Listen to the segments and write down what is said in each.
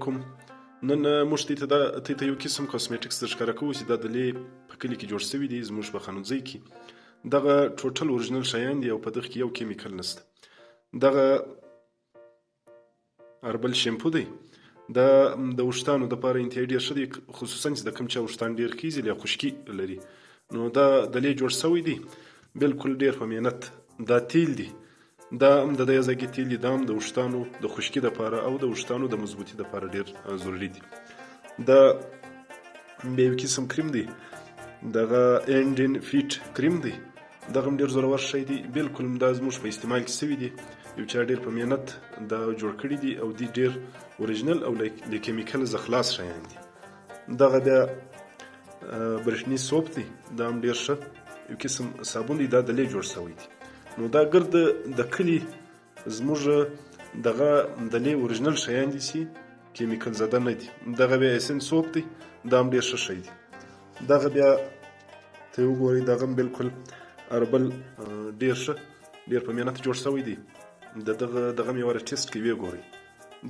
علیکم. نن موږ ته یو قسم کاسمیټکس درښکاره کوو چې دا دلې په کلي کې جوړ شوي دي زموږ په خانوځۍ کې. دغه ټوټل اورجینل شیان دي او په دغه کې یو کیمیکل نشته. دغه هربل شیمپو دی، دا د ویښتانو دپاره انتهایی ډېر ښه دی، خصوصا چې د کوم چا ویښتان ډېر خیزي یا خشکي لري نو دا دلې جوړ شوی دی. بالکل ډېر په محنت. دا تیل دی، دا هم د دې ځګي تیل دي، دا هم د ویښتانو د خشکي دپاره او د ویښتانو د مضبوطي دپاره ډېر ضروري دي. دا بیا یو قسم کریم دی، دغه اینډین فیټ کریم دی، دغه هم ډېر زورور شی دی. بالکل دا زموږ په استعمال کې شوي دي، یو چا ډېر په محنت دا جوړ کړي دي او دی ډېر اوریجنل او له کیمیکل څخه خلاص شیان دي. دغه بیا برېښني سوپ دی، دا هم ډېر ښه یو قسم صابون دی، دا دلې جوړ شوی دی. نو دا ګرد د کلي زموږ دغه دلې اوریجنل شیان دي چې کیمیکل زده نه دي. دغه بیا اسن سوپ دی، دا هم ډېر ښه شی دی. دغه بیا ته وګورئ، دغه هم بالکل هربل ډېر ښه ډېر په محنت جوړ شوی دی. دغه مې واره ټیسټ کوي، وګورئ.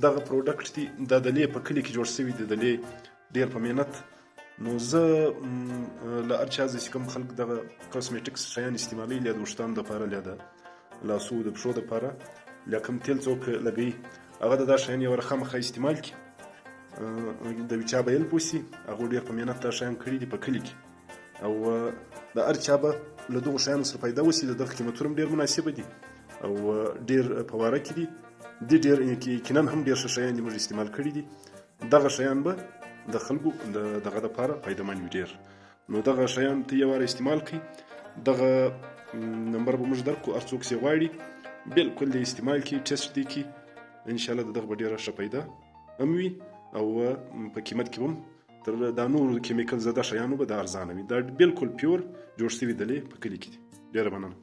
دغه پروډکټ دی، دا دلې په کلي کې جوړ شوي دي، دلې ډېر په محنت. نو زه له هر چا چې کوم خلک دغه کاسمیټکس شیان استعمالوي، یا د ویښتانو دپاره، یا د لاسو د پښو دپاره، یا کوم تیل څوک لګوي، هغه د دا شیان یو واره خامخا استعمال کړي. د یو چا به علم وشي، هغو ډېر په محنت دا شیان کړي دي په کلي کې، او د هر چا به له دغو شیانو سره فایده وشي. د دغه قیمتونه هم ډېر مناسبه دي او ډېر په واره کې دي. ډېر یقینا هم ډېر ښه شیان دي موږ استعمال کړي دي. دغه شیان به د خلکو دغه دپاره فایدهمند وي ډېر. نو دغه شیان ته یو واره استعمال کړئ. دغه نمبر به موږ درکړو، هر څوک چې غواړي بالکل د استعمال کړي، ټیسټ دې کړي، انشاءالله د دغه به ډېره ښه فایده هم وي او په قیمت کې هم تر دا نورو کیمیکل زده شیانو به دا ارزانه وي. دا بالکل پیور جوړ شوي دلې په کلي کې دي. ډېره مننه.